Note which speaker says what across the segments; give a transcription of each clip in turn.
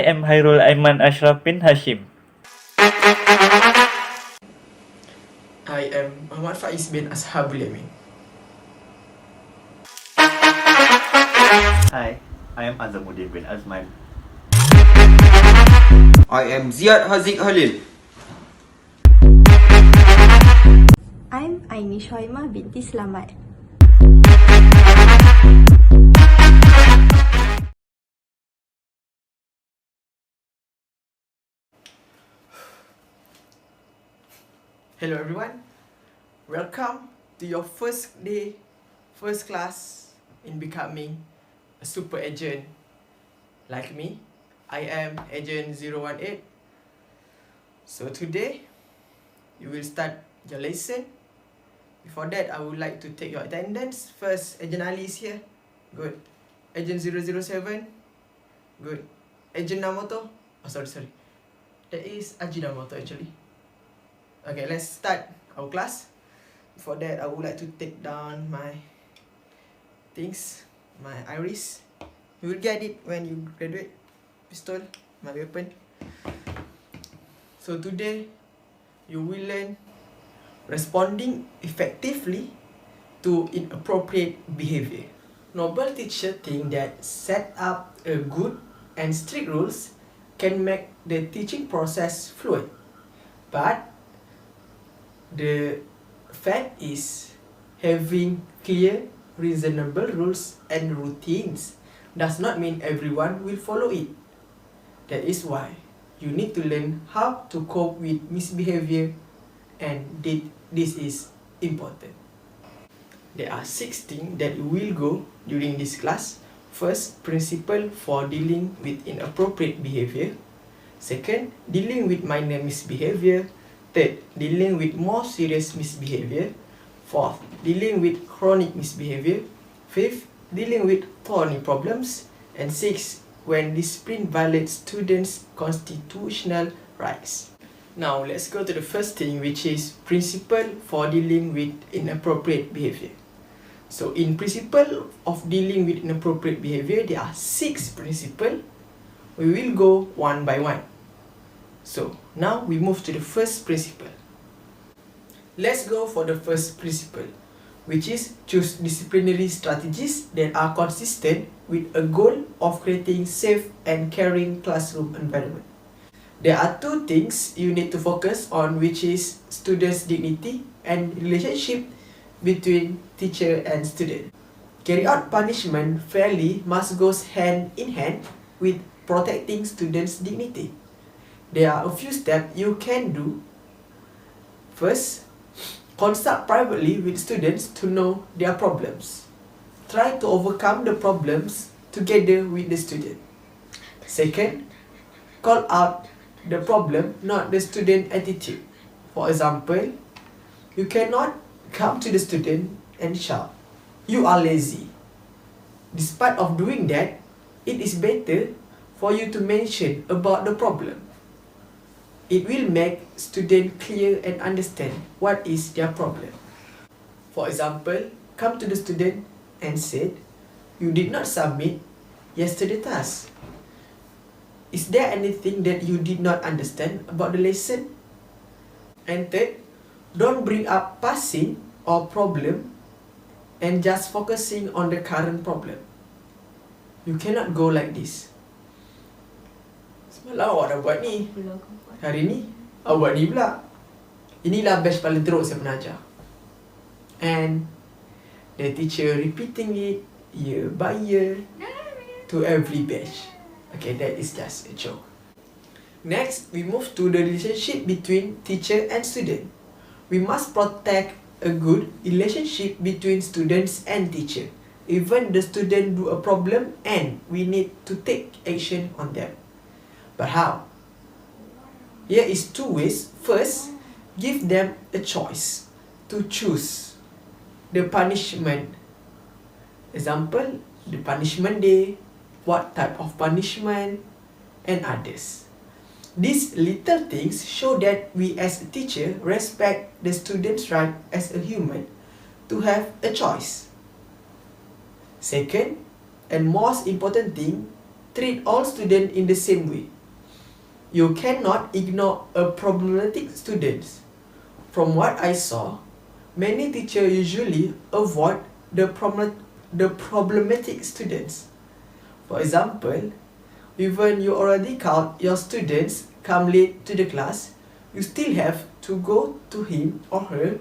Speaker 1: I am Hairul Aiman Ashraf bin Hashim.
Speaker 2: I am Muhammad Faiz bin Ashabul Yamin.
Speaker 3: Hi, I am Azamuddin bin Azman.
Speaker 4: I am Ziad Haziq Halil.
Speaker 5: I'm Aini Shoaimah binti Selamat.
Speaker 2: Hello everyone, welcome to your first day, first class in becoming a super agent like me. I am Agent 018. So today, you will start your lesson. Before that, I would like to take your attendance. First, Agent Ali is here. Good. Agent 007. Good. Agent Namoto. Oh, sorry. That is Ajinomoto actually. Okay, let's start our class. Before that, I would like to take down my things, my iris. You will get it when you graduate. Pistol, my weapon. So today, you will learn responding effectively to inappropriate behavior. Noble teacher think that set up a good and strict rules can make the teaching process fluid. But the fact is, having clear, reasonable rules and routines does not mean everyone will follow it. That is why you need to learn how to cope with misbehavior, and this is important. There are 6 things that you will go during this class. First, principle for dealing with inappropriate behavior. Second, dealing with minor misbehavior. Third, dealing with more serious misbehavior. Fourth, dealing with chronic misbehavior. Fifth, dealing with thorny problems. And sixth, when discipline violates students' constitutional rights. Now, let's go to the first thing, which is principle for dealing with inappropriate behavior. So, in principle of dealing with inappropriate behavior, there are 6 principles. We will go one by one. So, now we move to the first principle. Let's go for the first principle, which is choose disciplinary strategies that are consistent with a goal of creating safe and caring classroom environment. There are 2 things you need to focus on, which is students' dignity and relationship between teacher and student. Carry out punishment fairly must go hand in hand with protecting students' dignity. There are a few steps you can do. First, consult privately with students to know their problems. Try to overcome the problems together with the student. Second, call out the problem, not the student attitude. For example, you cannot come to the student and shout, "You are lazy." Despite of doing that, it is better for you to mention about the problem. It will make students clear and understand what is their problem. For example, come to the student and said, "You did not submit yesterday's task. Is there anything that you did not understand about the lesson?" And third, don't bring up passing or problem and just focusing on the current problem. You cannot go like this. Semalam awak dah buat ni, hari ni awak buat ni pula. Inilah batch paling teruk saya pernah ajar. And the teacher repeating it year by year to every batch. Okay, that is just a joke. Next, we move to the relationship between teacher and student. We must protect a good relationship between students and teacher. Even the student do a problem and we need to take action on them. But how? Here is 2 ways. First, give them a choice to choose the punishment. Example, the punishment day, what type of punishment, and others. These little things show that we as a teacher respect the student's right as a human to have a choice. Second, and most important thing, treat all students in the same way. You cannot ignore a problematic students. From what I saw, many teachers usually avoid the problematic students. For example, even you already count your students come late to the class, you still have to go to him or her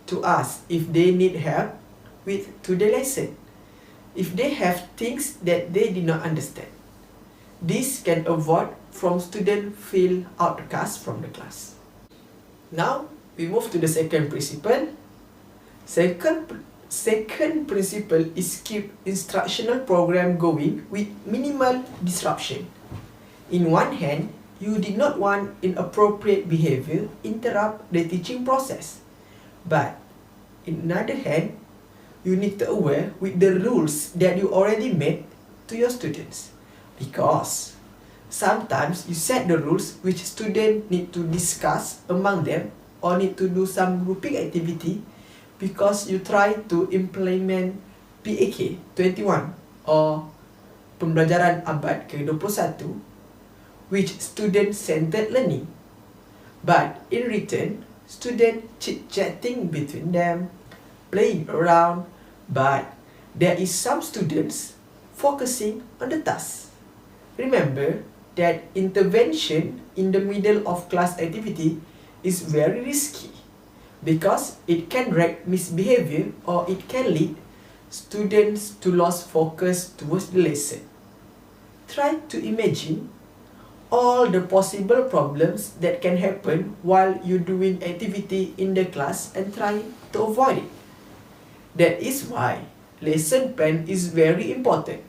Speaker 2: to ask if they need help with the lesson, if they have things that they did not understand. This can avoid from students feel outcast from the class. Now, we move to the second principle. Second principle is keep instructional program going with minimal disruption. In one hand, you did not want inappropriate behavior interrupt the teaching process. But in another hand, you need to aware with the rules that you already made to your students. Because sometimes you set the rules which students need to discuss among them or need to do some grouping activity because you try to implement PAK 21 or pembelajaran abad ke-21, which student-centered learning. But in return, students chit-chatting between them, playing around, but there is some students focusing on the task. Remember that intervention in the middle of class activity is very risky because it can wreak misbehavior or it can lead students to lose focus towards the lesson. Try to imagine all the possible problems that can happen while you're doing activity in the class and try to avoid it. That is why lesson plan is very important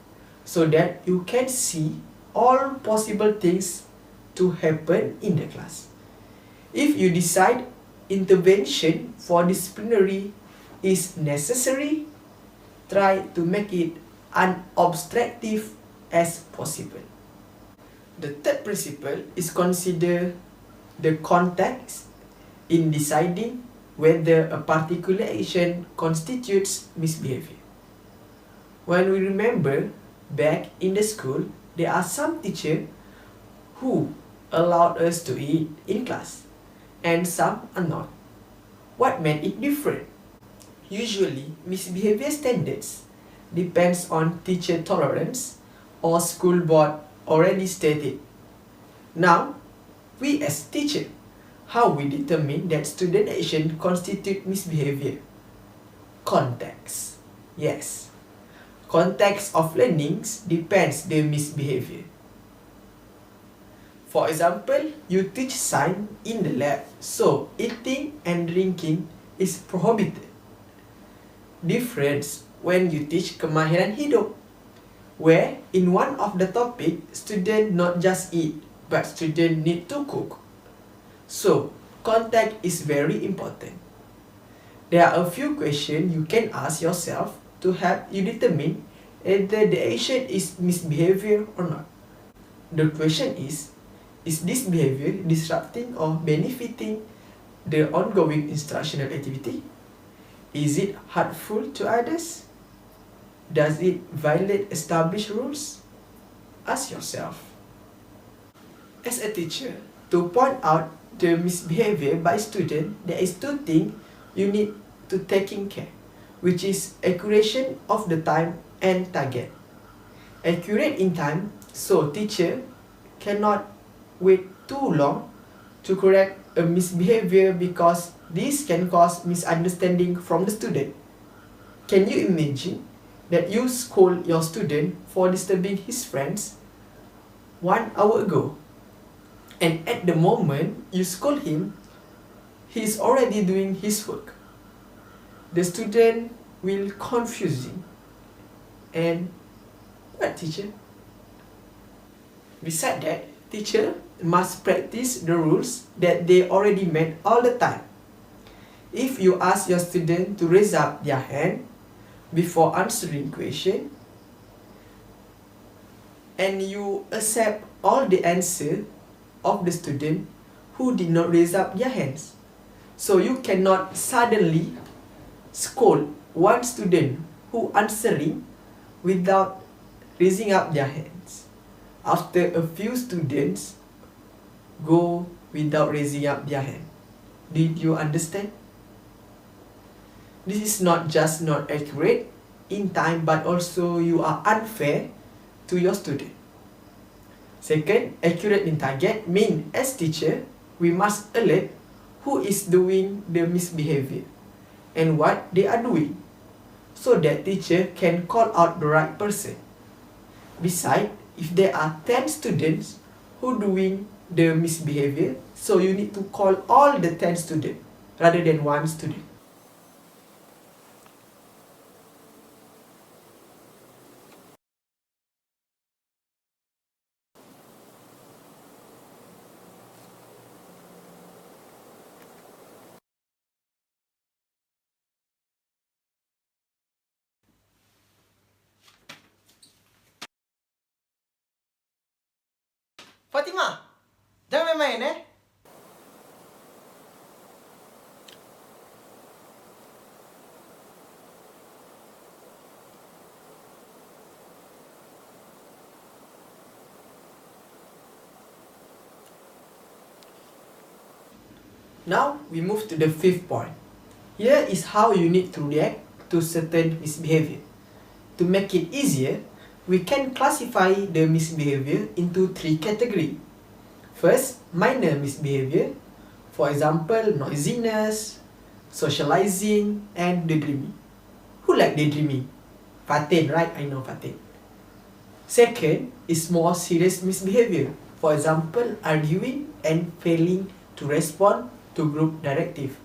Speaker 2: so that you can see all possible things to happen in the class. If you decide intervention for disciplinary is necessary, try to make it unobstructive as possible. The third principle is consider the context in deciding whether a particular action constitutes misbehavior. When we remember back in the school, there are some teachers who allowed us to eat in class and some are not. What made it different? Usually, misbehavior standards depends on teacher tolerance or school board already stated. Now, we as teacher, how we determine that student action constitute misbehavior? Context. Yes. Context of learnings depends the misbehavior. For example, you teach science in the lab, so eating and drinking is prohibited. Difference when you teach kemahiran hidup, where in one of the topic, student not just eat, but student need to cook. So, context is very important. There are a few questions you can ask yourself to help you determine whether the action is misbehavior or not. The question is this behavior disrupting or benefiting the ongoing instructional activity? Is it harmful to others? Does it violate established rules? Ask yourself. As a teacher, to point out the misbehavior by student, there is two things you need to taking care, which is accuracy of the time and target. Accurate in time, so teacher cannot wait too long to correct a misbehavior because this can cause misunderstanding from the student. Can you imagine that you scold your student for disturbing his friends 1 hour ago, and at the moment you scold him, he is already doing his work? The student will confusing. And what teacher? Besides that, teacher must practice the rules that they already made all the time. If you ask your student to raise up their hand before answering question, and you accept all the answer of the student who did not raise up their hands, so you cannot suddenly scold one student who answering without raising up their hands. after a few students go without raising up their hand. Did you understand? This is not just not accurate in time, but also you are unfair to your student. Second, accurate in target mean as teacher, we must alert who is doing the misbehavior and what they are doing, so that teacher can call out the right person. Besides, if there are 10 students who doing the misbehavior, so you need to call all the 10 students rather than one student. Fatima, jangan main-main eh. Now we move to the fifth point. Here is how you need to react to certain misbehavior. To make it easier, we can classify the misbehavior into 3 categories. First, minor misbehavior. For example, noisiness, socializing, and daydreaming. Who like daydreaming? Fatin, right? I know Fatin. Second is more serious misbehavior. For example, arguing and failing to respond to group directive.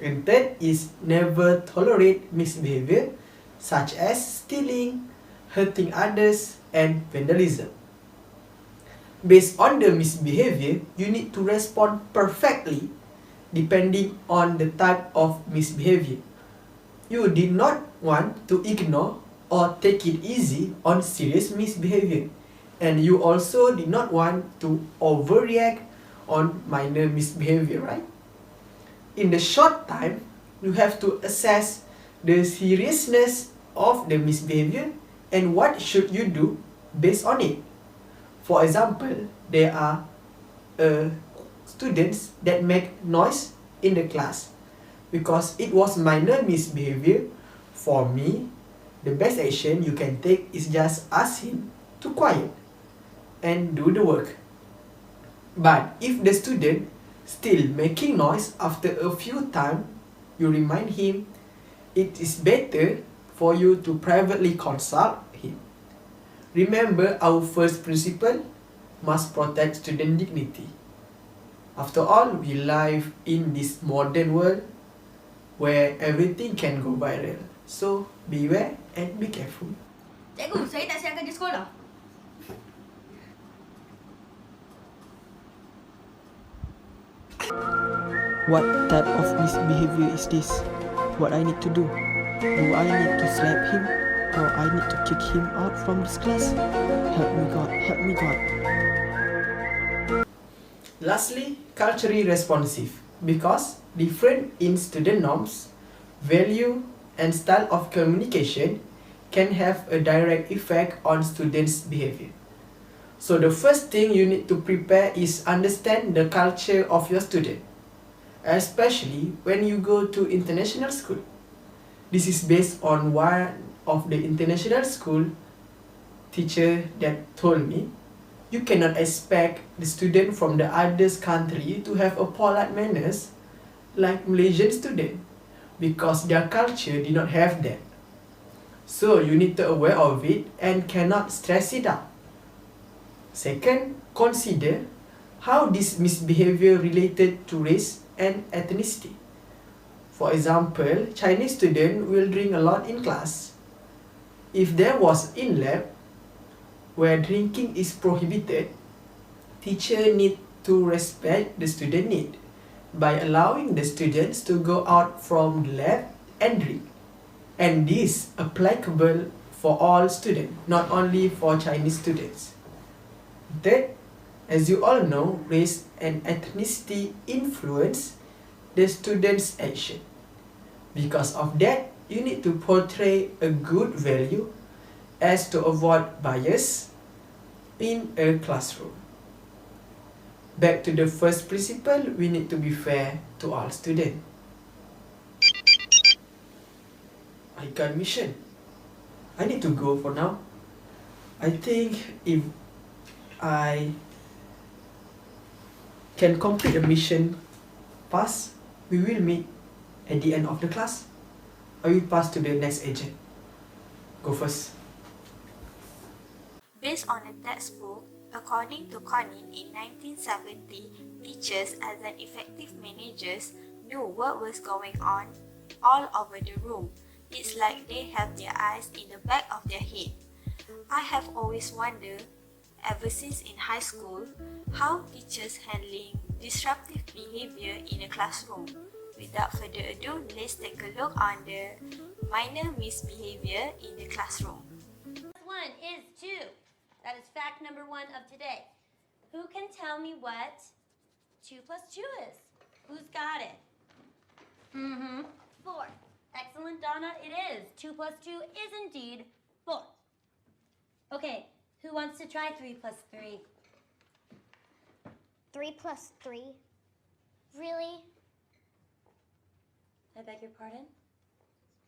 Speaker 2: And third is never tolerate misbehavior such as stealing, hurting others, and vandalism. Based on the misbehavior, you need to respond perfectly depending on the type of misbehavior. You did not want to ignore or take it easy on serious misbehavior, and you also did not want to overreact on minor misbehavior, right? In the short time, you have to assess the seriousness of the misbehavior and what should you do based on it. For example, there are students that make noise in the class. Because it was minor misbehavior, for me, the best action you can take is just ask him to quiet and do the work. But if the student still making noise after a few times, you remind him it is better for you to privately consult him. Remember, our first principle must protect student dignity. After all, we live in this modern world where everything can go viral. So, beware and be careful.
Speaker 5: Cikgu, saya tak siap kerja sekolah.
Speaker 2: What type of misbehavior is this? What I need to do? Do I need to slap him? Or I need to kick him out from this class? Help me God, help me God. Lastly, culturally responsive. Because different in student norms, value, and style of communication can have a direct effect on students' behavior. So the first thing you need to prepare is understand the culture of your student, especially when you go to international school. This is based on one of the international school teacher that told me, you cannot expect the student from the other country to have a polite manners like Malaysian student, because their culture did not have that. So you need to aware of it and cannot stress it out. Second, consider how this misbehavior related to race and ethnicity. For example, Chinese student will drink a lot in class. If there was in lab where drinking is prohibited, teacher need to respect the student need by allowing the students to go out from the lab and drink. And this applicable for all students, not only for Chinese students. Third, as you all know, race and ethnicity influence the students' action. Because of that, you need to portray a good value as to avoid bias, in a classroom. Back to the first principle, we need to be fair to all students. I got mission. I need to go for now. I think if I can complete a mission fast, we will meet at the end of the class. I will pass to the next agent. Go first.
Speaker 6: Based on a textbook, according to Conning in 1970, teachers as an effective managers knew what was going on all over the room. It's like they have their eyes in the back of their head. I have always wondered, ever since in high school, how teachers handling disruptive behavior in a classroom. Without further ado, let's take a look on the minor misbehavior in the classroom.
Speaker 7: 1 is 2. That is fact number 1 of today. Who can tell me what 2 plus 2 is? Who's got it? 4. Excellent, Donna. It is. 2 plus 2 is indeed 4. Okay, who wants to try 3 plus 3?
Speaker 8: 3 plus 3? Really?
Speaker 7: I beg your pardon?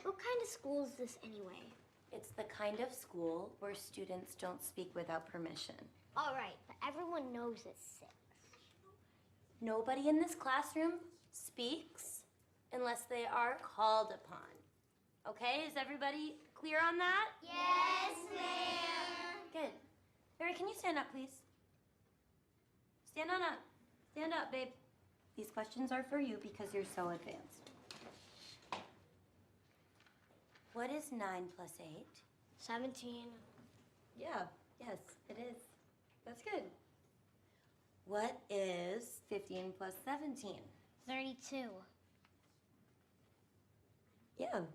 Speaker 8: What kind of school is this anyway?
Speaker 7: It's the kind of school where students don't speak without permission.
Speaker 8: All right, but everyone knows it's 6.
Speaker 7: Nobody in this classroom speaks unless they are called upon. Okay, is everybody clear on that?
Speaker 8: Yes, ma'am.
Speaker 7: Good. Barry, can you stand up, please? Stand on up. Stand up, babe. These questions are for you because you're so advanced. What is 9 plus 8?
Speaker 8: 17.
Speaker 7: Yeah, yes, it is. That's good. What is 15 plus 17?
Speaker 8: 32.
Speaker 7: Yeah,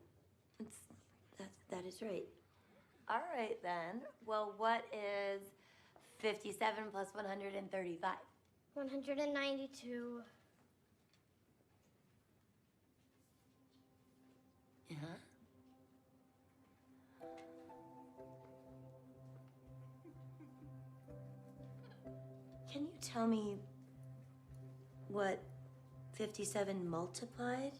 Speaker 7: that is right. All right, then. Well, what is 57 plus 135?
Speaker 8: 192.
Speaker 7: Yeah. Can you tell me what 57 multiplied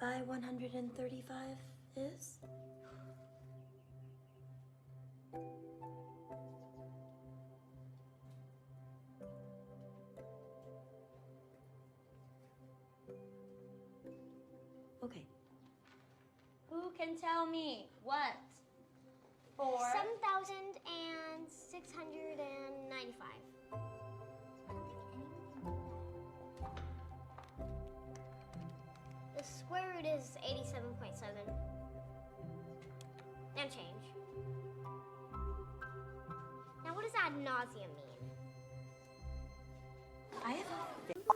Speaker 7: by 135 is? Okay.
Speaker 5: Who can tell me what? 4.
Speaker 8: 7,695. The square root is 87.7. And change. Now what does ad nauseum mean?
Speaker 6: I have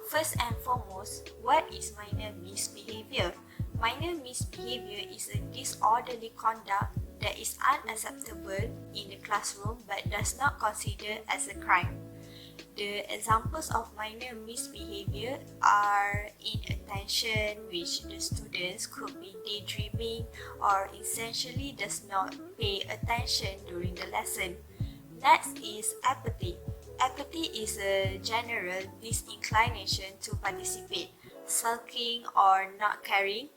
Speaker 6: First and foremost, what is minor misbehavior? Minor misbehavior is a disorderly conduct that is unacceptable in the classroom but does not consider as a crime. The examples of minor misbehavior are inattention, which the students could be daydreaming or essentially does not pay attention during the lesson. Next is apathy. Apathy is a general disinclination to participate, sulking or not caring,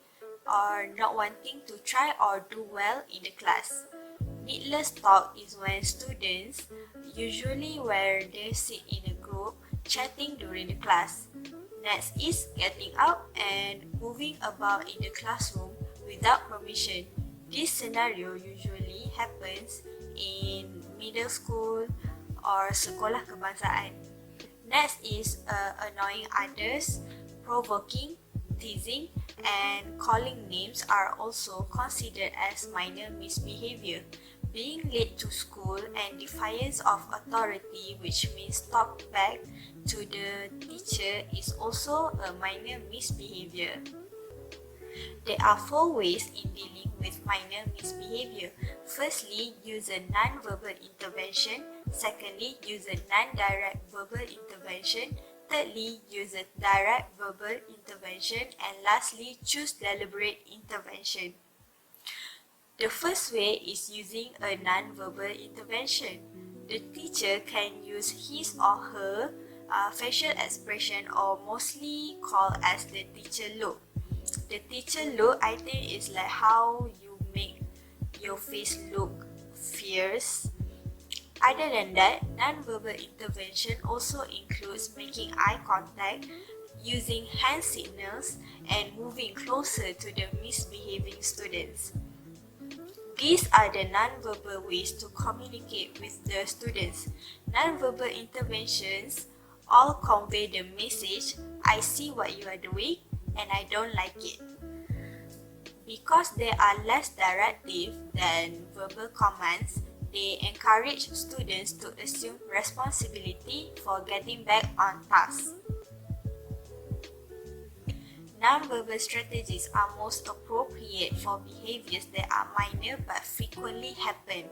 Speaker 6: or not wanting to try or do well in the class. Needless talk is when students, usually where they sit in a group, chatting during the class. Next is getting up and moving about in the classroom without permission. This scenario usually happens in middle school or sekolah kebangsaan. Next is annoying others, provoking, teasing, and calling names are also considered as minor misbehavior. Being late to school and defiance of authority, which means talk back to the teacher, is also a minor misbehavior. There are 4 ways in dealing with minor misbehavior. Firstly, use a non-verbal intervention. Secondly, use a non-direct verbal intervention. Thirdly, use a direct verbal intervention. And lastly, choose deliberate intervention. The first way is using a non-verbal intervention. The teacher can use his or her facial expression, or mostly called as the teacher look. The teacher look, I think, is like how you make your face look fierce. Other than that, non-verbal intervention also includes making eye contact, using hand signals, and moving closer to the misbehaving students. These are the non-verbal ways to communicate with the students. Non-verbal interventions all convey the message, I see what you are doing and I don't like it. Because they are less directive than verbal commands, they encourage students to assume responsibility for getting back on task. Non-verbal strategies are most appropriate for behaviors that are minor but frequently happen.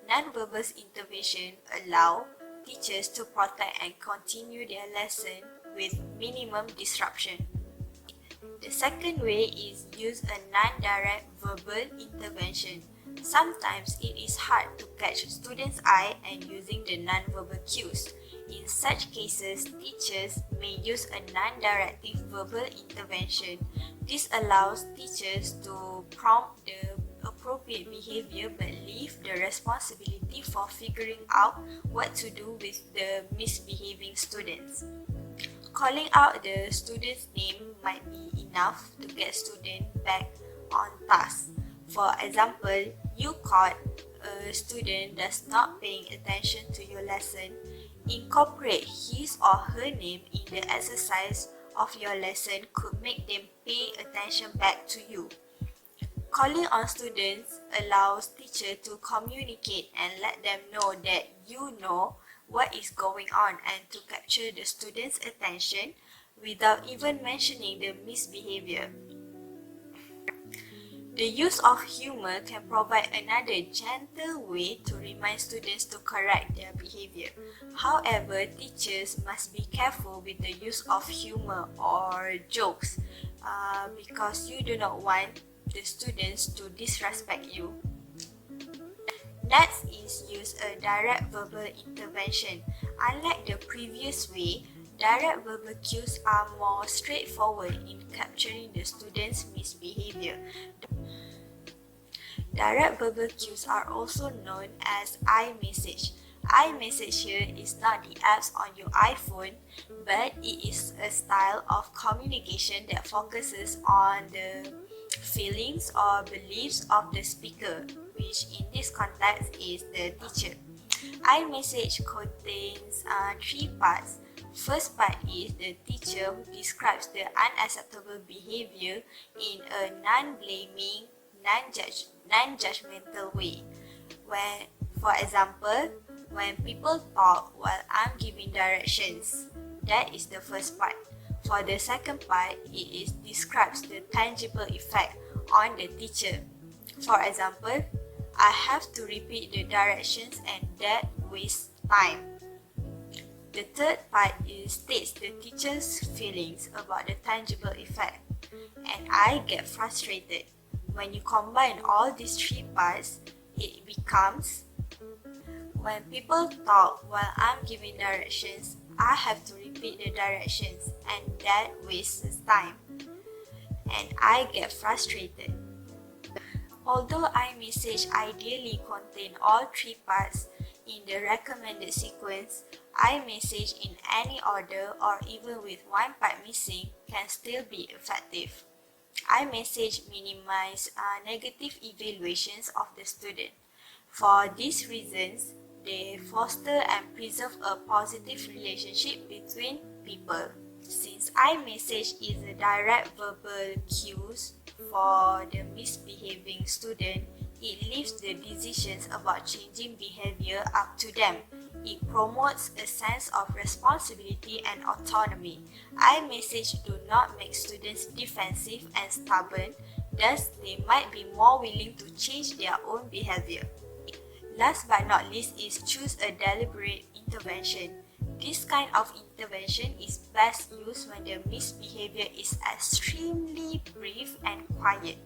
Speaker 6: Non-verbal intervention allow teachers to protect and continue their lesson with minimum disruption. The second way is use a non-direct verbal intervention. Sometimes it is hard to catch students' eye and using the non-verbal cues. In such cases, teachers may use a non-directive verbal intervention. This allows teachers to prompt the appropriate behavior but leave the responsibility for figuring out what to do with the misbehaving students. Calling out the student's name might be enough to get students back on task. For example, you caught a student that's not paying attention to your lesson. Incorporate his or her name in the exercise of your lesson could make them pay attention back to you. Calling on students allows teachers to communicate and let them know that you know what is going on and to capture the students' attention without even mentioning the misbehavior. The use of humor can provide another gentle way to remind students to correct their behavior. However, teachers must be careful with the use of humor or jokes because you do not want the students to disrespect you. Next is use a direct verbal intervention. Unlike the previous way, direct verbal cues are more straightforward in capturing the students' misbehavior. Direct verbal cues are also known as iMessage. iMessage here is not the apps on your iPhone, but it is a style of communication that focuses on the feelings or beliefs of the speaker, which in this context is the teacher. iMessage contains 3 parts. First part is the teacher who describes the unacceptable behavior in a non-blaming, non-judgmental way. For example, when people talk while I'm giving directions, that is the first part. For the second part, it describes the tangible effect on the teacher. For example, I have to repeat the directions and that wastes time. The third part states the teacher's feelings about the tangible effect, and I get frustrated. When you combine all these 3 parts, it becomes, when people talk while I'm giving directions, I have to repeat the directions and that wastes time, and I get frustrated. Although iMessage ideally contain all 3 parts in the recommended sequence, iMessage in any order or even with one part missing can still be effective. iMessage minimize negative evaluations of the student. For these reasons, they foster and preserve a positive relationship between people. Since iMessage is a direct verbal cues for the misbehaving student, it leaves the decisions about changing behavior up to them. It promotes a sense of responsibility and autonomy. iMessage do not make students defensive and stubborn, thus they might be more willing to change their own behavior. Last but not least is choose a deliberate intervention. This kind of intervention is best used when the misbehavior is extremely brief and quiet.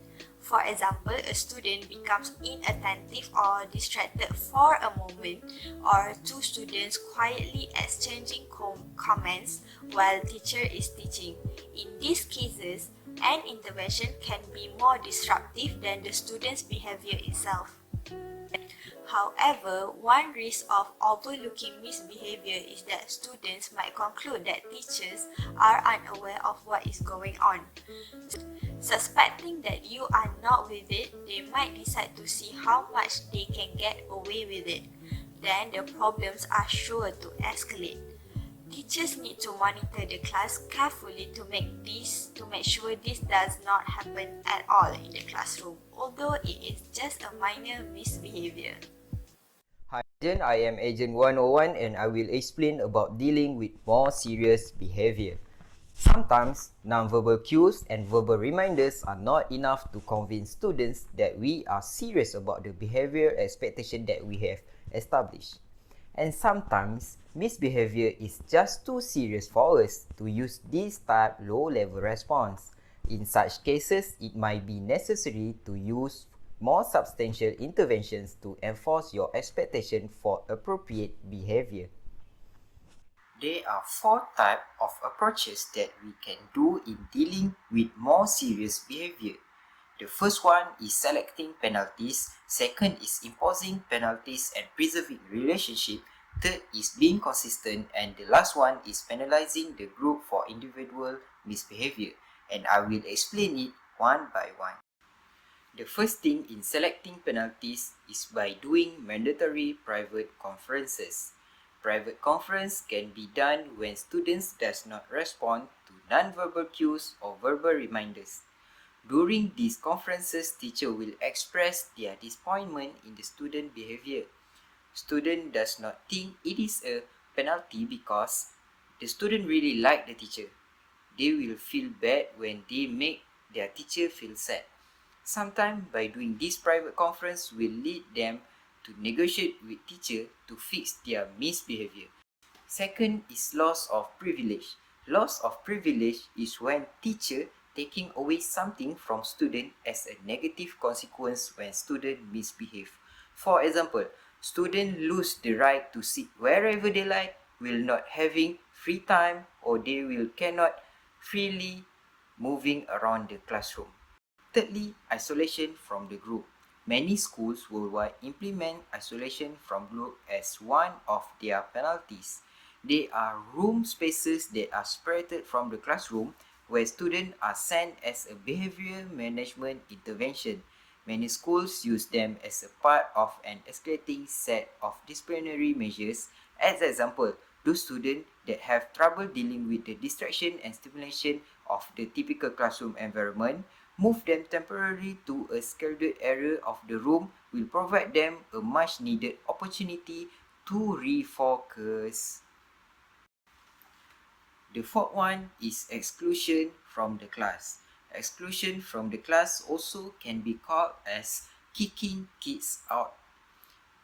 Speaker 6: For example, a student becomes inattentive or distracted for a moment, or two students quietly exchanging comments while teacher is teaching. In these cases, an intervention can be more disruptive than the student's behavior itself. However, one risk of overlooking misbehavior is that students might conclude that teachers are unaware of what is going on. Suspecting that you are not with it, they might decide to see how much they can get away with it. Then the problems are sure to escalate. Teachers need to monitor the class carefully to make sure this does not happen at all in the classroom, although it is just a minor misbehavior.
Speaker 4: Hi, I am Agent 101 and I will explain about dealing with more serious behavior. Sometimes, nonverbal cues and verbal reminders are not enough to convince students that we are serious about the behavior expectation that we have established. And sometimes, misbehavior is just too serious for us to use this type low-level response. In such cases, it might be necessary to use more substantial interventions to enforce your expectation for appropriate behavior. There are 4 types of approaches that we can do in dealing with more serious behavior. The first one is selecting penalties, second is imposing penalties and preserving relationship, third is being consistent, and the last one is penalizing the group for individual misbehavior. And I will explain it one by one. The first thing in selecting penalties is by doing mandatory private conferences. Private conference can be done when students does not respond to non-verbal cues or verbal reminders. During these conferences, teacher will express their disappointment in the student behavior. Student does not think it is a penalty because the student really like the teacher. They will feel bad when they make their teacher feel sad. Sometimes by doing this private conference will lead them to negotiate with teacher to fix their misbehavior. Second is loss of privilege. Loss of privilege is when teacher taking away something from student as a negative consequence when student misbehave. For example, student lose the right to sit wherever they like, will not having free time, or they will cannot freely moving around the classroom. Thirdly, isolation from the group. Many schools worldwide implement isolation from group as one of their penalties. They are room spaces that are separated from the classroom where students are sent as a behavior management intervention. Many schools use them as a part of an escalating set of disciplinary measures. As an example, those students that have trouble dealing with the distraction and stimulation of the typical classroom environment, move them temporarily to a scheduled area of the room will provide them a much needed opportunity to refocus. The fourth one is exclusion from the class. Exclusion from the class also can be called as kicking kids out.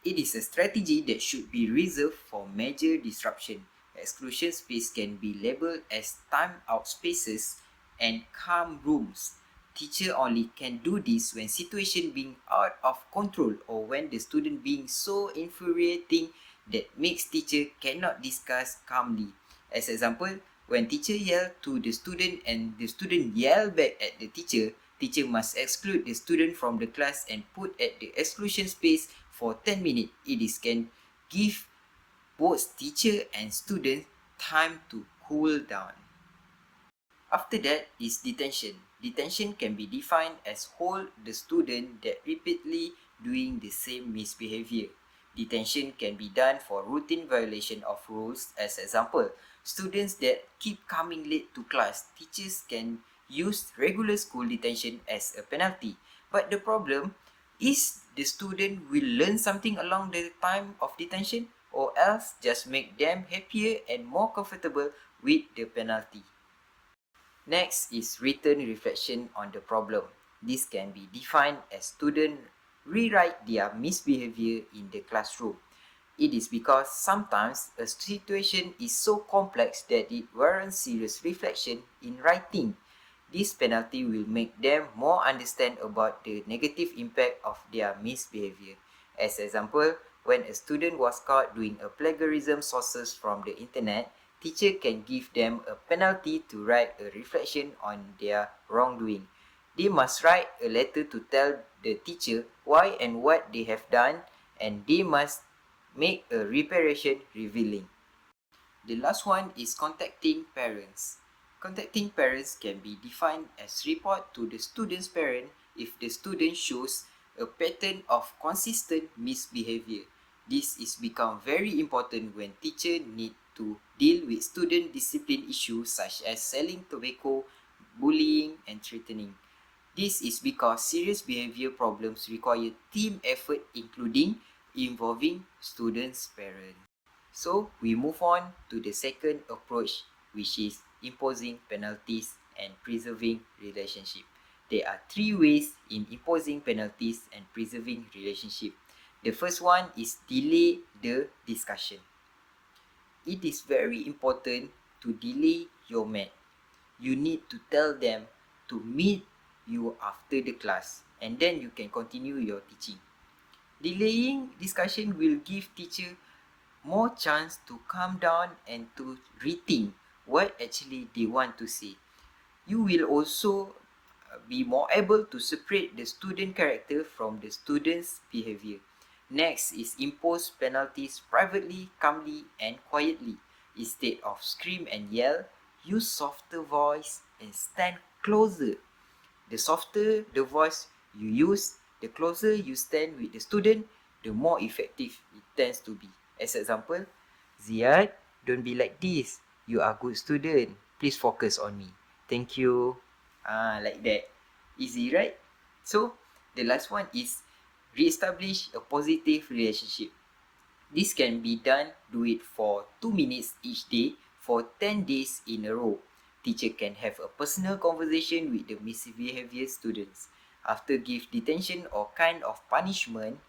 Speaker 4: It is a strategy that should be reserved for major disruption. Exclusion space can be labeled as time-out spaces and calm rooms. Teacher only can do this when situation being out of control or when the student being so infuriating that makes teacher cannot discuss calmly. As example, when teacher yell to the student and the student yell back at the teacher, teacher must exclude the student from the class and put at the exclusion space for 10 minutes. It is can give both teacher and student time to cool down. After that is detention. Detention can be defined as hold the student that repeatedly doing the same misbehavior. Detention can be done for routine violation of rules. As example, students that keep coming late to class, teachers can use regular school detention as a penalty. But the problem is the student will learn something along the time of detention, or else just make them happier and more comfortable with the penalty. Next is written reflection on the problem. This can be defined as students rewrite their misbehavior in the classroom. It is because sometimes a situation is so complex that it warrants serious reflection in writing. This penalty will make them more understand about the negative impact of their misbehavior. As example, when a student was caught doing a plagiarism sources from the internet, teacher can give them a penalty to write a reflection on their wrongdoing. They must write a letter to tell the teacher why and what they have done, and they must make a reparation revealing. The last one is contacting parents. Contacting parents can be defined as report to the student's parent if the student shows a pattern of consistent misbehavior. This is become very important when teacher need to deal with student discipline issues such as selling tobacco, bullying, and threatening. This is because serious behavior problems require team effort including involving students' parents. So we move on to the second approach, which is imposing penalties and preserving relationship. There are three ways in imposing penalties and preserving relationship. The first one is delay the discussion. It is very important to delay your mat. You need to tell them to meet you after the class and then you can continue your teaching. Delaying discussion will give teacher more chance to calm down and to rethink what actually they want to say. You will also be more able to separate the student character from the student's behavior. Next is impose penalties privately, calmly, and quietly. Instead of scream and yell, use softer voice and stand closer. The softer the voice you use, the closer you stand with the student, the more effective it tends to be. As example, Ziad, don't be like this. You are good student. Please focus on me. Thank you. Like that. Easy, right? So, the last one is re-establish a positive relationship. This can be done, do it for 2 minutes each day for 10 days in a row. Teacher can have a personal conversation with the misbehavior students. After give detention or kind of punishment,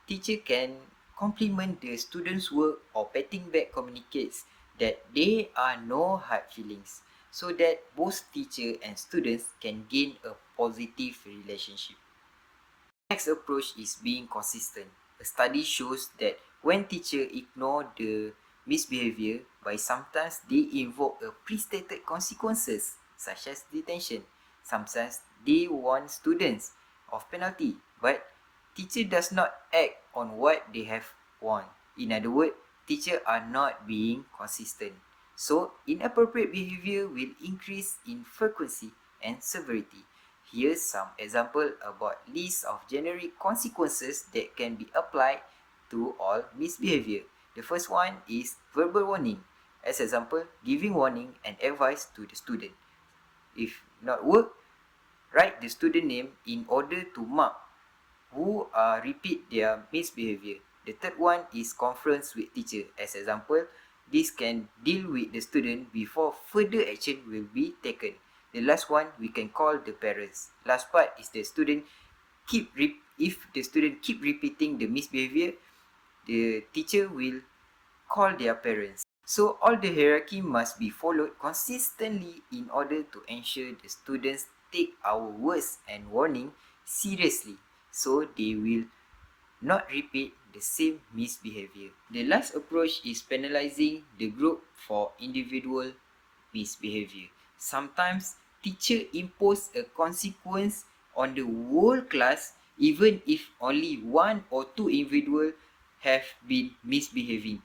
Speaker 4: teacher can compliment the student's work or patting back communicates that there are no hard feelings so that both teacher and students can gain a positive relationship. Next approach is being consistent. A study shows that when teachers ignore the misbehavior by sometimes they invoke a pre-stated consequences such as detention. Sometimes they warn students of penalty, but teacher does not act on what they have warned. In other words, teachers are not being consistent. So, inappropriate behavior will increase in frequency and severity. Here's some example about list of generic consequences that can be applied to all misbehavior. The first one is verbal warning. As example, giving warning and advice to the student. If not work, write the student name in order to mark who repeat their misbehavior. The third one is conference with teacher. As example, this can deal with the student before further action will be taken. The last one we can call the parents. Last part is the student if the student keep repeating the misbehavior, the teacher will call their parents. So all the hierarchy must be followed consistently in order to ensure the students take our words and warning seriously so they will not repeat the same misbehavior. The last approach is penalizing the group for individual misbehavior. Sometimes teacher impose a consequence on the whole class even if only one or two individuals have been misbehaving.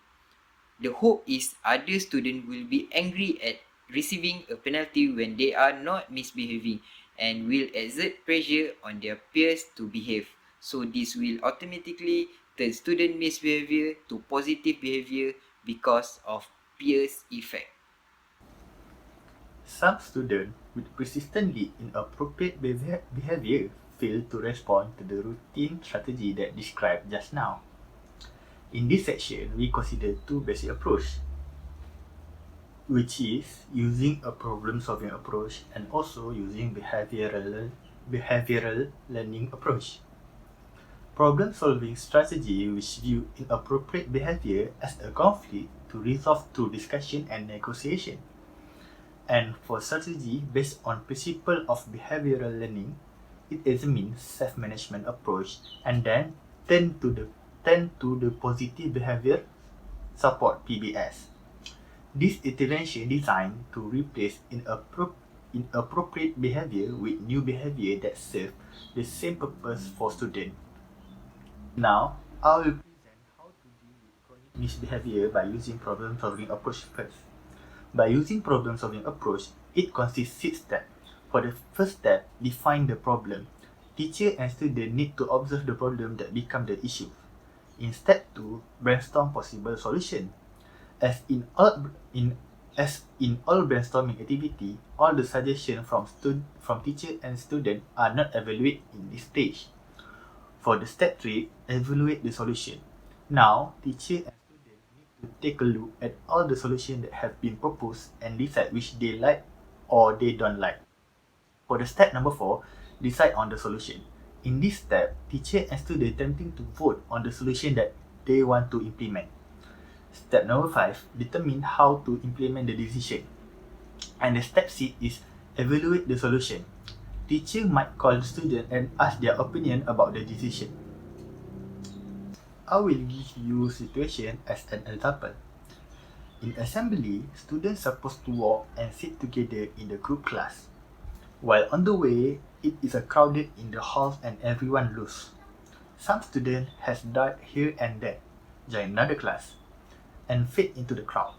Speaker 4: The hope is other students will be angry at receiving a penalty when they are not misbehaving and will exert pressure on their peers to behave. So this will automatically turn student misbehavior to positive behavior because of peers effect.
Speaker 3: Some students with persistently inappropriate behavior fail to respond to the routine strategy that described just now. In this section, we consider two basic approaches, which is using a problem-solving approach and also using behavioral learning approach. Problem-solving strategy which view inappropriate behavior as a conflict to resolve through discussion and negotiation. And for strategy based on principle of behavioral learning, it examines self-management approach and then turn to the positive behavior support (PBS). This intervention designed to replace inappropriate behavior with new behavior that serve the same purpose for students. Now, I will present how to deal with chronic misbehavior by using problem-solving approach first. By using problem-solving approach, it consists 6 steps. For the first step, define the problem. Teacher and student need to observe the problem that become the issue. In step 2, brainstorm possible solution. As in all brainstorming activity, all the suggestions from teacher and student are not evaluated in this stage. For the step 3, evaluate the solution. Now, teacher and student need to take a look at all the solutions that have been proposed and decide which they like or they don't like. For the step number 4, decide on the solution. In this step, teacher and student attempting to vote on the solution that they want to implement. Step number 5, determine how to implement the decision. And the step 6 is evaluate the solution. Teacher might call the student and ask their opinion about the decision. I will give you situation as an example. In assembly, students supposed to walk and sit together in the group class. While on the way, it is crowded in the halls and everyone loose. Some student has died here and there, join another class, and fit into the crowd.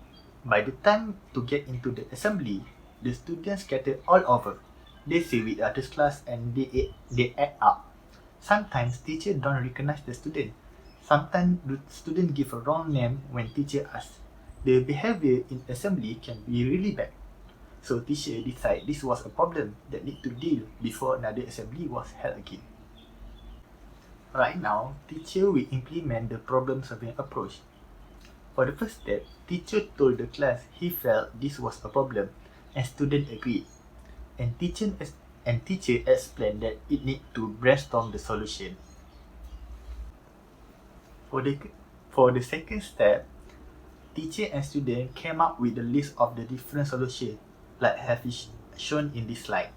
Speaker 3: By the time to get into the assembly, the students scattered all over. They sit with others class and they act up. Sometimes teacher don't recognize the student. Sometimes the student give a wrong name when teacher asks. The behavior in assembly can be really bad. So teacher decide this was a problem that need to deal before another assembly was held again. Right now, teacher will implement the problem-solving approach. For the first step, teacher told the class he felt this was a problem and student agreed. And teacher explained that it need to brainstorm the solution. For the second step, teacher and student came up with a list of the different solutions like have shown in this slide.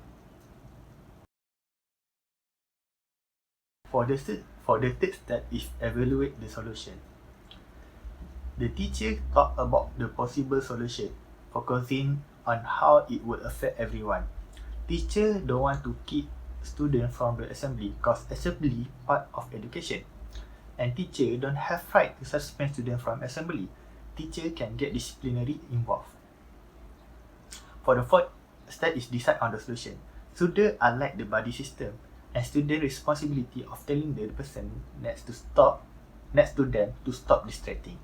Speaker 3: For the third step is evaluate the solution. The teacher talked about the possible solution, focusing on how it would affect everyone. Teacher don't want to keep students from the assembly because assembly part of education. And teacher don't have right to suspend students from assembly. Teacher can get disciplinary involved. For the fourth step is decide on the solution. Students are like the buddy system, and student responsibility of telling the person next to them to stop distracting.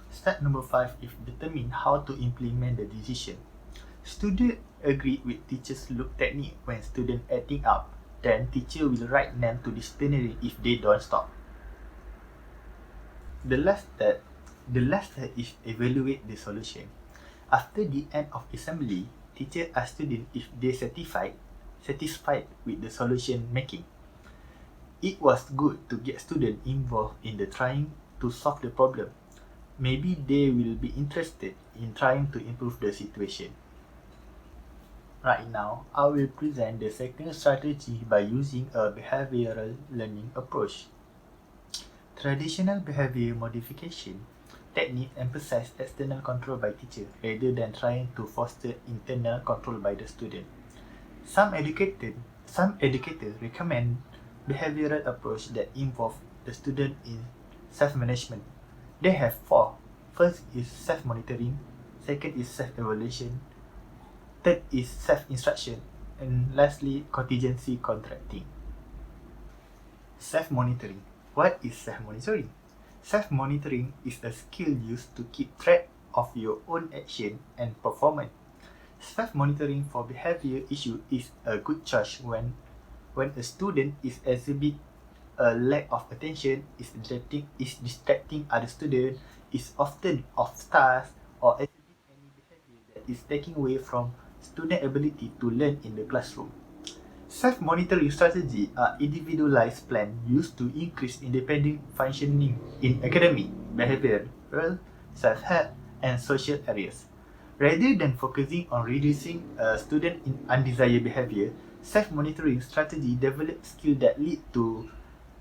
Speaker 3: Step number 5 is determine how to implement the decision. Student agree with teacher's look technique when student acting up. Then teacher will write them to disciplinary if they don't stop. The last step is evaluate the solution. After the end of assembly, teacher asks students if they satisfied with the solution making. It was good to get students involved in the trying to solve the problem. Maybe they will be interested in trying to improve the situation. Right now, I will present the second strategy by using a behavioral learning approach. Traditional behavior modification technique emphasize external control by teacher rather than trying to foster internal control by the student. Some educators recommend behavioral approach that involve the student in self-management. They have 4. First is self-monitoring, second is self-evaluation, third is self-instruction, and lastly, contingency contracting. Self-monitoring. What is self-monitoring? Self-monitoring is a skill used to keep track of your own action and performance. Self-monitoring for behavior issue is a good choice when a student is exhibit a lack of attention, is distracting other students, is often off task, or exhibit any behavior that is taking away from student ability to learn in the classroom. Self-monitoring strategies are individualized plans used to increase independent functioning in academic, behavioral, self-help, and social areas. Rather than focusing on reducing a student in undesired behavior, self-monitoring strategy develop skills that lead to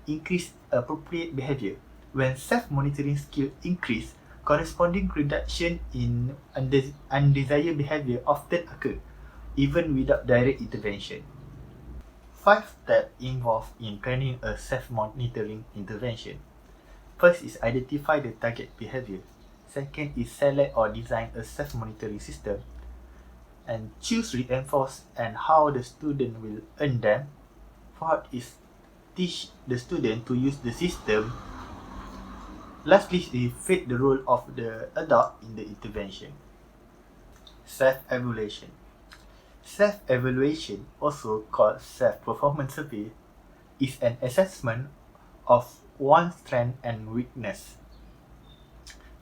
Speaker 3: increased appropriate behavior. When self-monitoring skill increase, corresponding reduction in undesired behavior often occur, even without direct intervention. 5 steps involved in planning a self-monitoring intervention. First is identify the target behavior. Second is select or design a self-monitoring system and choose reinforce and how the student will earn them. Fourth is teach the student to use the system. Lastly is fit the role of the adult in the intervention. Self-evaluation. Self-evaluation, also called self-performance survey, is an assessment of one's strength and weakness.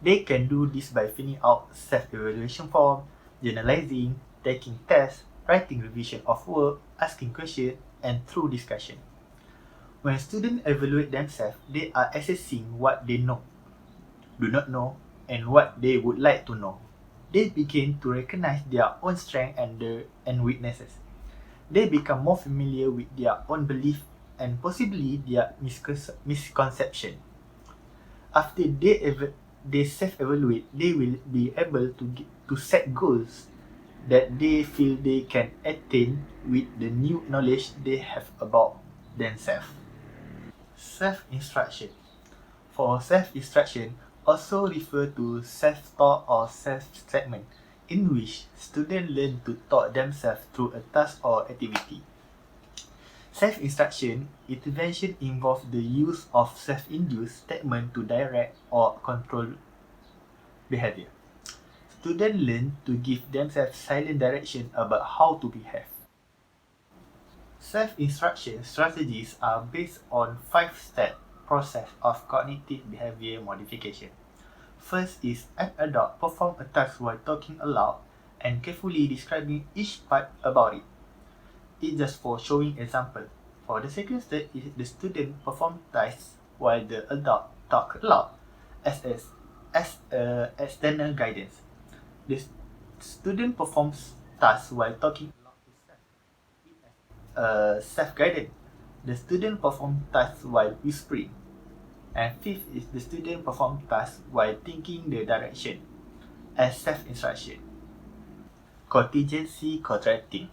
Speaker 3: They can do this by filling out self-evaluation form, journalizing, taking tests, writing revision of work, asking questions, and through discussion. When students evaluate themselves, they are assessing what they know, do not know, and what they would like to know. They begin to recognize their own strengths and weaknesses. They become more familiar with their own beliefs and possibly their misconception. After they self-evaluate, they will be able to set goals that they feel they can attain with the new knowledge they have about themselves. Self-instruction. For self-instruction, also refer to self-taught or self-statement, in which students learn to taught themselves through a task or activity. Self-instruction intervention involves the use of self-induced statement to direct or control behavior. Students learn to give themselves silent direction about how to behave. Self-instruction strategies are based on 5-step process of cognitive behavior modification. First is an adult perform a task while talking aloud and carefully describing each part about it. It's just for showing example. For the second step is the student perform tasks while the adult talk aloud as external guidance. The student performs tasks while talking aloud to self-guided. The student perform tasks while whispering. And fifth is the student perform tasks while thinking the direction as self-instruction. Contingency contracting.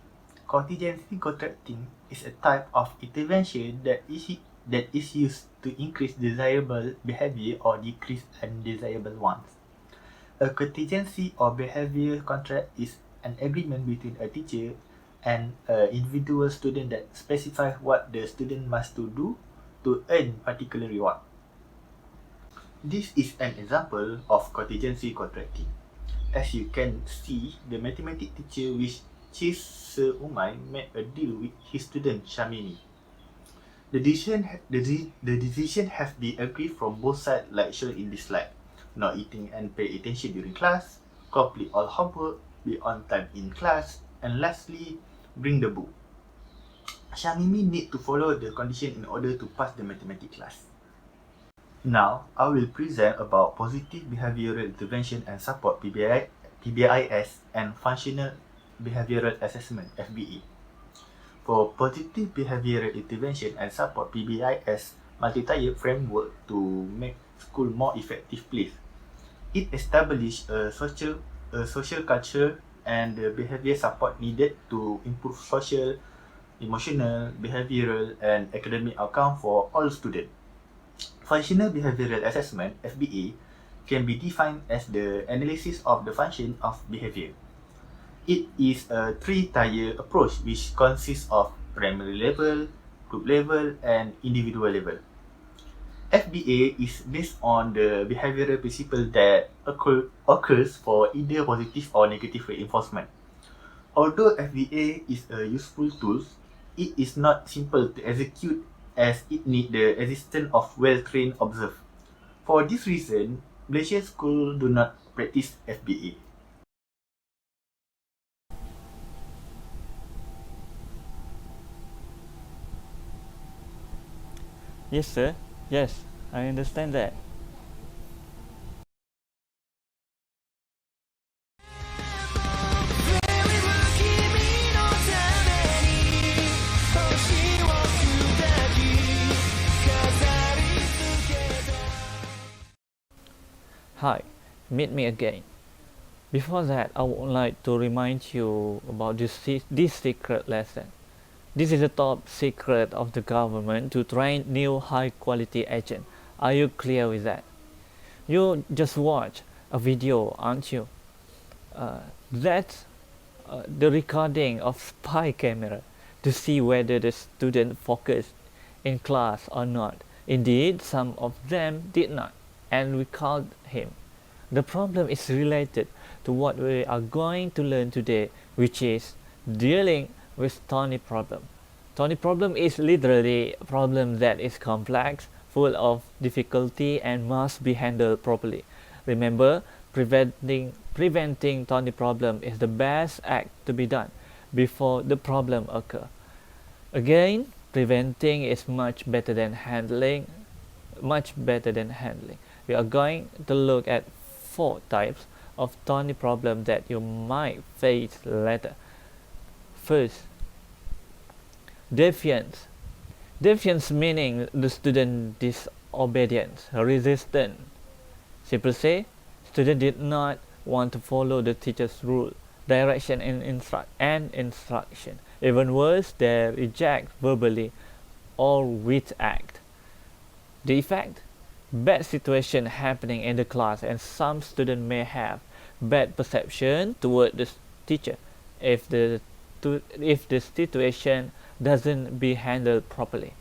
Speaker 3: Contingency contracting is a type of intervention that is used to increase desirable behavior or decrease undesirable ones. A contingency or behavior contract is an agreement between a teacher and an individual student that specifies what the student must do to earn particular reward. This is an example of contingency contracting. As you can see, the mathematics teacher which is Sir Umay made a deal with his student Shamini. The decision has been agreed from both sides like shown in this slide. Not eating and pay attention during class, complete all homework, be on time in class, and lastly, bring the book. Shamimi need to follow the condition in order to pass the mathematics class. Now, I will present about positive behavioral intervention and support PBIS and functional behavioral assessment FBE. For positive behavioral intervention and support PBIS multi-tier framework to make school more effective place. It established a social culture and the behavior support needed to improve social, emotional, behavioral, and academic outcome for all students. Functional behavioral assessment (FBA) can be defined as the analysis of the function of behavior. It is a 3-tier approach which consists of primary level, group level, and individual level. FBA is based on the behavioral principle that occurs for either positive or negative reinforcement. Although FBA is a useful tool, it is not simple to execute as it needs the existence of well-trained observers. For this reason, Malaysian schools do not practice FBA.
Speaker 1: Yes, sir. Yes, I understand that. Hi, meet me again. Before that, I would like to remind you about this secret lesson. This is a top secret of the government to train new high quality agents. Are you clear with that? You just watch a video, aren't you? That's the recording of spy camera to see whether the student focused in class or not. Indeed, some of them did not, and we called him. The problem is related to what we are going to learn today, which is dealing with Tony problem. Tony problem is literally a problem that is complex, full of difficulty, and must be handled properly. Remember, preventing Tony problem is the best act to be done before the problem occur. Again, preventing is much better than handling. We are going to look at 4 types of Tony problem that you might face later. First, defiance. Defiance meaning the student disobedience, resistant. Simply say, student did not want to follow the teacher's rule, direction and instruction. Even worse, they reject verbally or with act. The effect? Bad situation happening in the class, and some student may have bad perception toward the teacher if the situation doesn't be handled properly.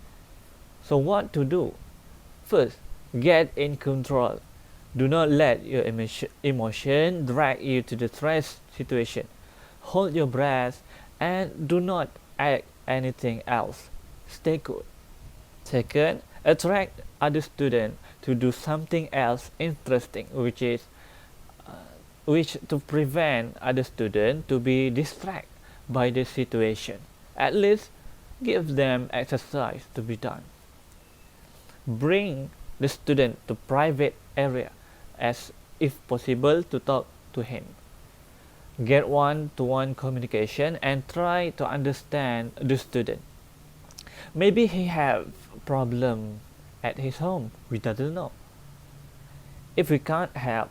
Speaker 1: So what to do? First, get in control. Do not let your emotion drag you to the stress situation. Hold your breath and do not act anything else. Stay cool. Second, attract other students to do something else interesting, which to prevent other students to be distracted by the situation. At least give them exercise to be done. Bring the student to private area as if possible to talk to him. Get one-to-one communication and try to understand the student. Maybe he have problem at his home, we doesn't know. If we can't help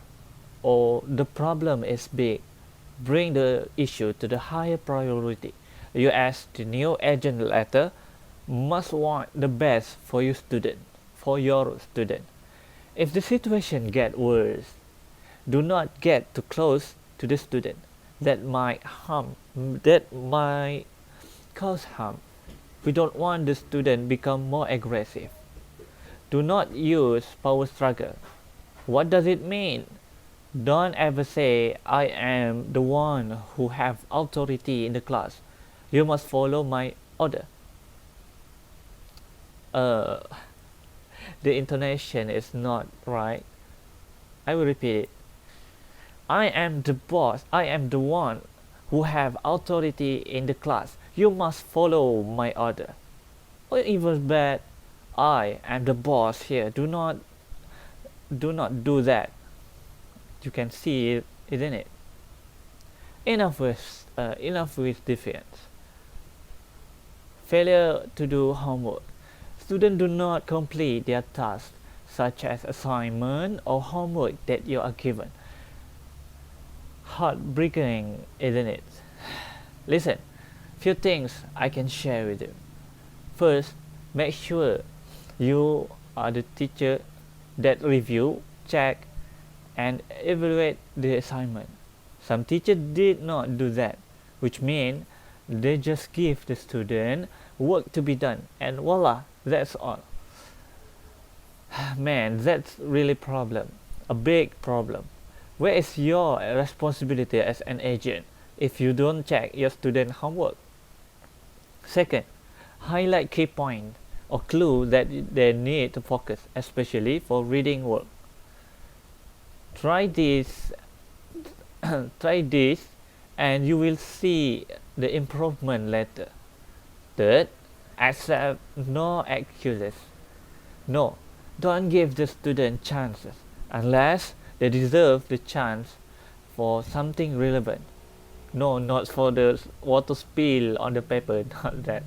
Speaker 1: or the problem is big, bring the issue to the higher priority. You as the new agent letter must want the best for your student. If the situation get worse, do not get too close to the student. That might cause harm. We don't want the student become more aggressive. Do not use power struggle. What does it mean? Don't ever say, I am the one who have authority in the class. You must follow my order. The intonation is not right. I will repeat it. I am the boss. I am the one who have authority in the class. You must follow my order. Or even bad, I am the boss here. Do not do that. You can see it, isn't it? Enough with defiance. Failure to do homework. Students do not complete their tasks, such as assignment or homework that you are given. Heartbreaking, isn't it? Listen, few things I can share with you. First, make sure you are the teacher that review, check, and evaluate the assignment. Some teachers did not do that, which means they just give the student work to be done, and voila, that's all. Man, that's really problem, a big problem. Where is your responsibility as an agent if you don't check your student homework? Second, highlight key points or clue that they need to focus, especially for reading work. Try this and you will see the improvement later. Third, accept no excuses. No, don't give the student chances unless they deserve the chance for something relevant. No, not for the water spill on the paper, not that.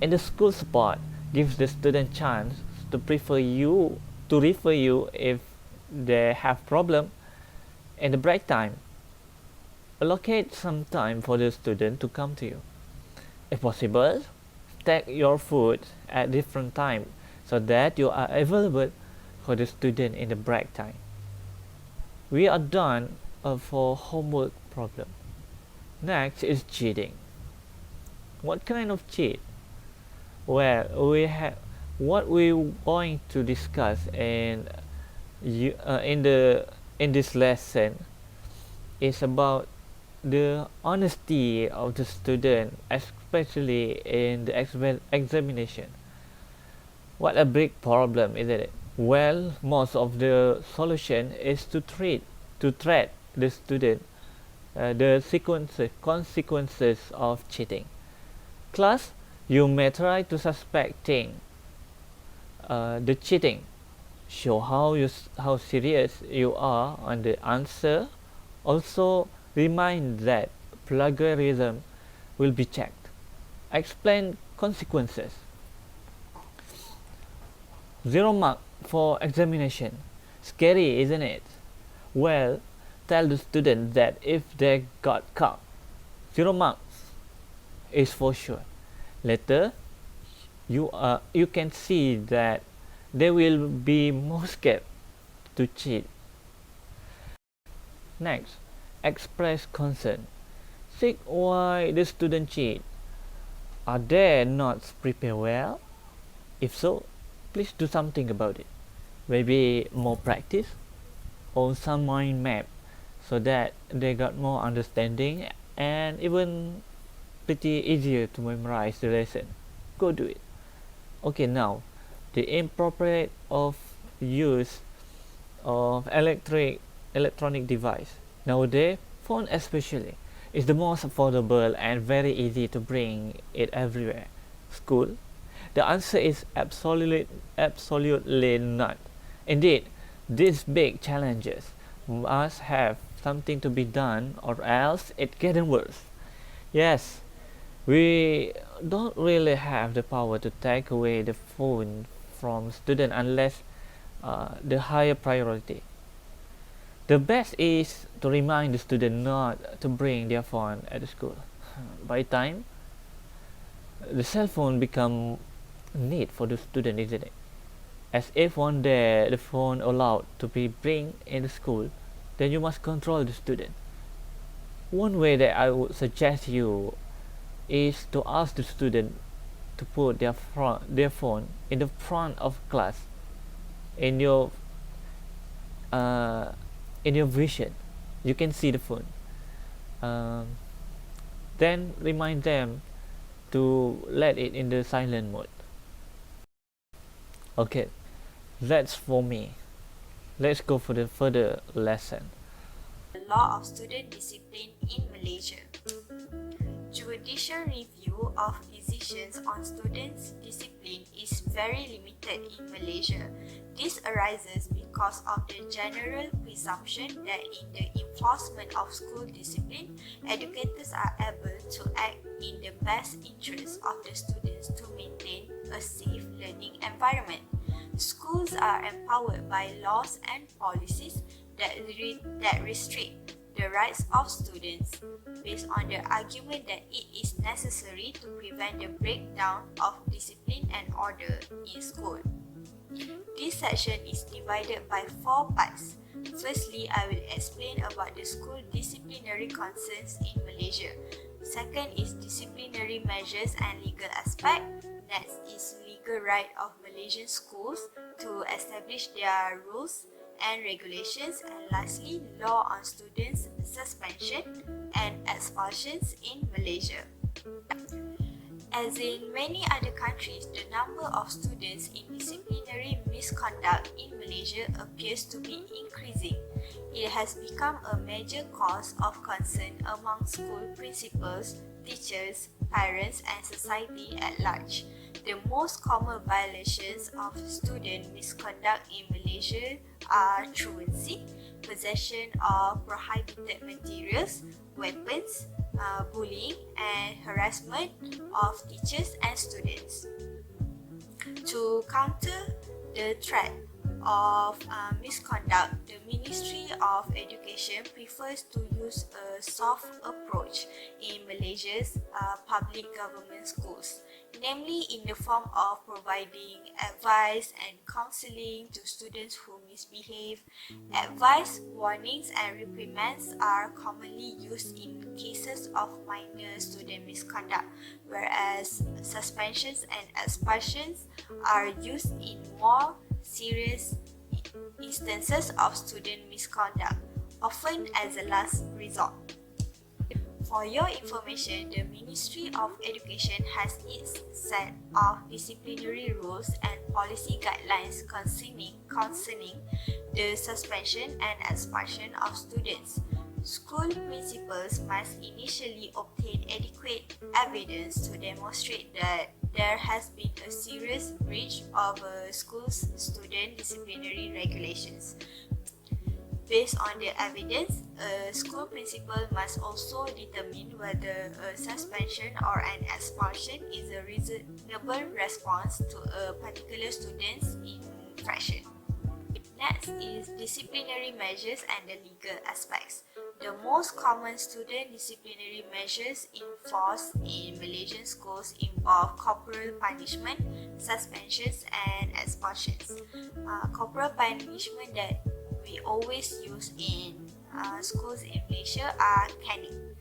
Speaker 1: In the school support, gives the student chance to refer you if they have problem in the break time, allocate some time for the student to come to you. If possible, take your food at different time so that you are available for the student in the break time. We are done for homework problem. Next is cheating. What kind of cheat? Well, we have what we're going to discuss in this lesson is about the honesty of the student, especially in the examination. What a big problem, isn't it? Well, most of the solution is to treat the student the consequences of cheating. Class, you may try to suspecting the cheating. Show how serious you are on the answer. Also, remind that plagiarism will be checked. Explain consequences. 0 mark for examination. Scary, isn't it? Well, tell the student that if they got caught, 0 marks is for sure. Later, you can see that they will be more scared to cheat. Next, express concern. Seek why the student cheat. Are they not prepared well? If so, please do something about it. Maybe more practice or some mind map so that they got more understanding and even pretty easier to memorize the lesson. Go do it. Okay, now the inappropriate of use of electronic device. Nowadays, phone especially is the most affordable and very easy to bring it everywhere. School? The answer is absolutely not. Indeed, these big challenges must have something to be done or else it's getting worse. Yes, we don't really have the power to take away the phone from students unless the higher priority. The best is to remind the student not to bring their phone at the school. By time, the cell phone become a need for the student, isn't it? As if one day the phone allowed to be bring in the school, then you must control the student. One way that I would suggest you is to ask the student to put their phone in the front of class in your vision. You can see the phone. Then remind them to let it in the silent mode. Okay, that's for me. Let's go for the further lesson.
Speaker 6: The law of student discipline in Malaysia. Judicial review of decisions on students' discipline is very limited in Malaysia. This arises because of the general presumption that in the enforcement of school discipline, educators are able to act in the best interest of the students to maintain a safe learning environment. Schools are empowered by laws and policies that restrict the rights of students based on the argument that it is necessary to prevent the breakdown of discipline and order in school. This section is divided by 4 parts. Firstly, I will explain about the school disciplinary concerns in Malaysia. Second is disciplinary measures and legal aspect. Next is legal right of Malaysian schools to establish their rules and regulations, and lastly, law on students' suspension and expulsions in Malaysia. As in many other countries, the number of students in disciplinary misconduct in Malaysia appears to be increasing. It has become a major cause of concern among school principals, teachers, parents, and society at large. The most common violations of student misconduct in Malaysia are truancy, possession of prohibited materials, weapons, bullying, and harassment of teachers and students. To counter the threat of misconduct, the Ministry of Education prefers to use a soft approach in Malaysia's public government schools, namely in the form of providing advice and counseling to students who misbehave. Advice, warnings, and reprimands are commonly used in cases of minor student misconduct, whereas suspensions and expulsions are used in more serious instances of student misconduct, often as a last resort. For your information, the Ministry of Education has its set of disciplinary rules and policy guidelines concerning the suspension and expulsion of students. School principals must initially obtain adequate evidence to demonstrate that there has been a serious breach of a school's student disciplinary regulations. Based on the evidence, a school principal must also determine whether a suspension or an expulsion is a reasonable response to a particular student's infraction. Next is disciplinary measures and the legal aspects. The most common student disciplinary measures enforced in Malaysian schools involve corporal punishment, suspensions, and expulsions. Corporal punishment that we always use in schools in Malaysia are caning.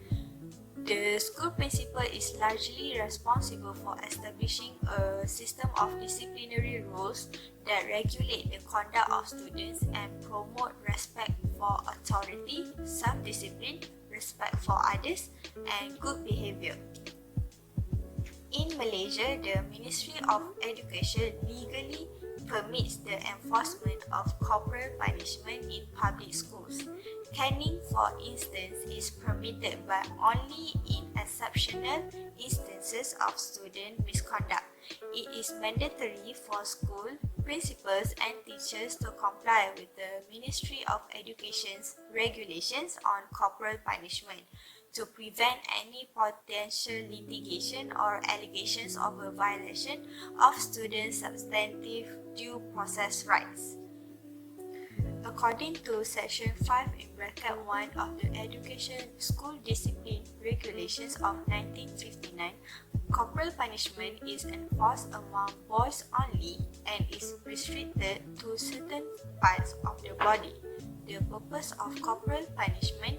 Speaker 6: The school principal is largely responsible for establishing a system of disciplinary rules that regulate the conduct of students and promote respect for authority, self-discipline, respect for others, and good behavior. In Malaysia, the Ministry of Education legally permits the enforcement of corporal punishment in public schools. Caning, for instance, is permitted but only in exceptional instances of student misconduct. It is mandatory for school principals and teachers to comply with the Ministry of Education's regulations on corporal punishment to prevent any potential litigation or allegations of a violation of students' substantive due process rights. According to Section 5 in bracket 1 of the Education School Discipline Regulations of 1959, corporal punishment is enforced among boys only and is restricted to certain parts of the body. The purpose of corporal punishment,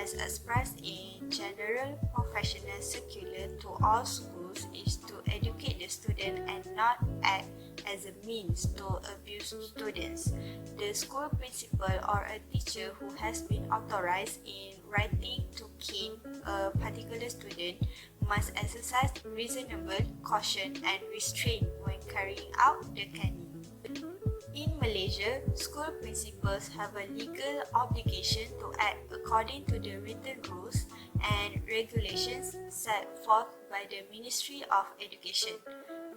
Speaker 6: as expressed in General Professional Circular to all schools, is to educate the student and not act as a means to abuse students. The school principal or a teacher who has been authorized in writing to cane a particular student must exercise reasonable caution and restraint when carrying out the caning. In Malaysia, school principals have a legal obligation to act according to the written rules and regulations set forth by the Ministry of Education.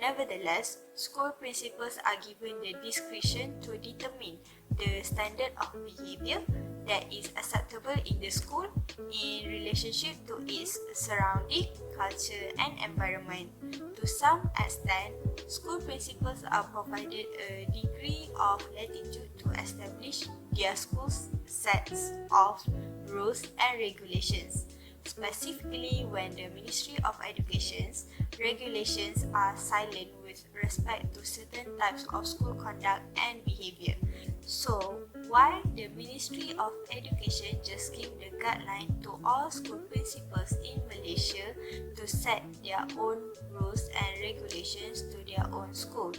Speaker 6: Nevertheless, school principals are given the discretion to determine the standard of behavior that is acceptable in the school in relationship to its surrounding, culture, and environment. To some extent, school principals are provided a degree of latitude to establish their school's sets of rules and regulations, specifically when the Ministry of Education's regulations are silent with respect to certain types of school conduct and behavior. So, why the Ministry of Education just gave the guideline to all school principals in Malaysia to set their own rules and regulations to their own school?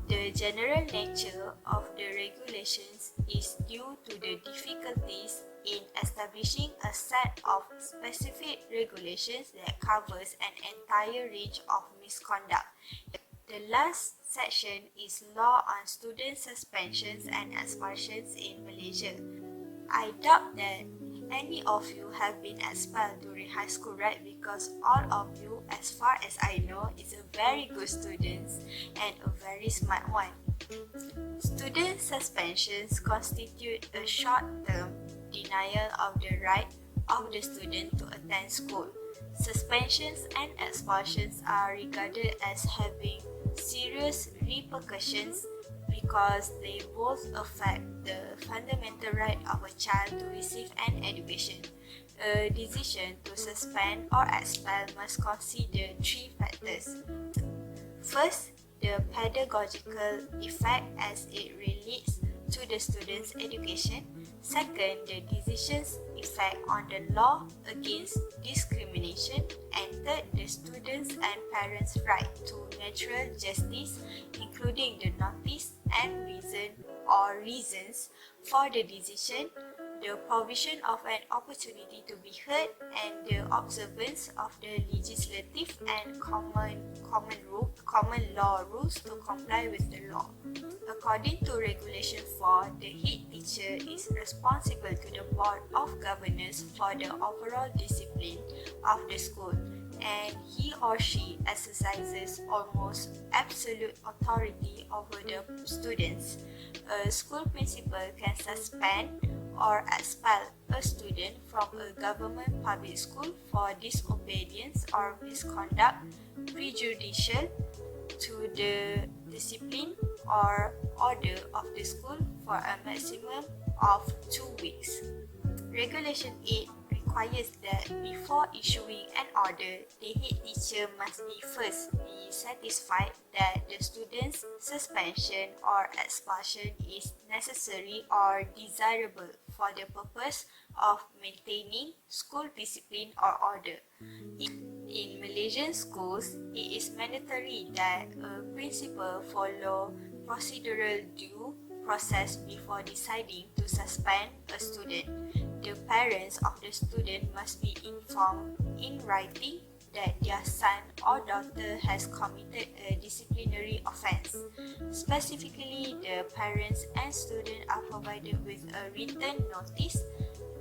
Speaker 6: The general nature of the regulations is due to the difficulties in establishing a set of specific regulations that covers an entire range of misconduct. The last section is Law on Student Suspensions and Expulsions in Malaysia. I doubt that any of you have been expelled during high school, right? Because all of you, as far as I know, is a very good student and a very smart one. Student suspensions constitute a short-term denial of the right of the student to attend school. Suspensions and expulsions are regarded as having serious repercussions because they both affect the fundamental right of a child to receive an education. A decision to suspend or expel must consider three factors. First, the pedagogical effect as it relates to the student's education. Second, the decision's effect on the law against discrimination. And third, the students' and parents' right to natural justice, including the notice and reasons for the decision, the provision of an opportunity to be heard, and the observance of the legislative and common law rules to comply with the law. According to Regulation 4, the head teacher is responsible to the Board of Governors for the overall discipline of the school, and he or she exercises almost absolute authority over the students. A school principal can suspend or expel a student from a government public school for disobedience or misconduct prejudicial to the discipline or order of the school for a maximum of 2 weeks. Regulation 8 requires that before issuing an order, the head teacher must first be satisfied that the student's suspension or expulsion is necessary or desirable for the purpose of maintaining school discipline or order. In Malaysian schools, it is mandatory that a principal follow procedural due process before deciding to suspend a student. The parents of the student must be informed in writing that their son or daughter has committed a disciplinary offence. Specifically, the parents and student are provided with a written notice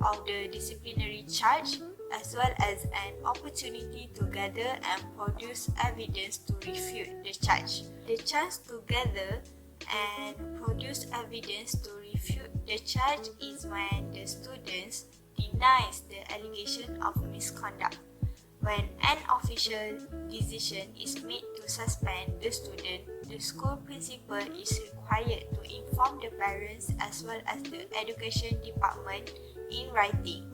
Speaker 6: of the disciplinary charge as well as an opportunity to gather and produce evidence to refute the charge. The chance to gather and produce evidence to refute the charge is when the student denies the allegation of misconduct. When an official decision is made to suspend the student, the school principal is required to inform the parents as well as the education department in writing.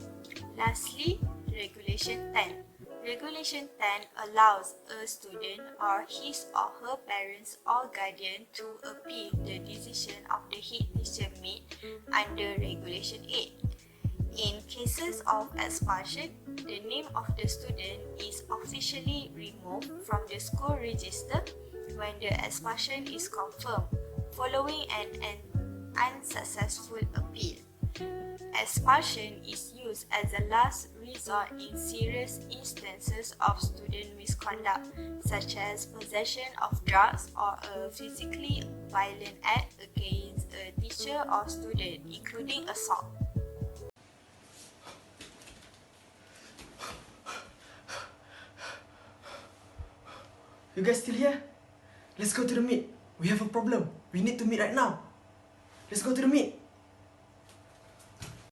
Speaker 6: Lastly, Regulation 10. Regulation 10 allows a student or his or her parents or guardian to appeal the decision of the head teacher made under Regulation 8. In cases of expulsion, the name of the student is officially removed from the school register when the expulsion is confirmed following an unsuccessful appeal. Expulsion is used as a last resort in serious instances of student misconduct, such as possession of drugs or a physically violent act against a teacher or student, including assault.
Speaker 2: You guys still here? Let's go to the meet. We have a problem. We need to meet right now. Let's go to the meet.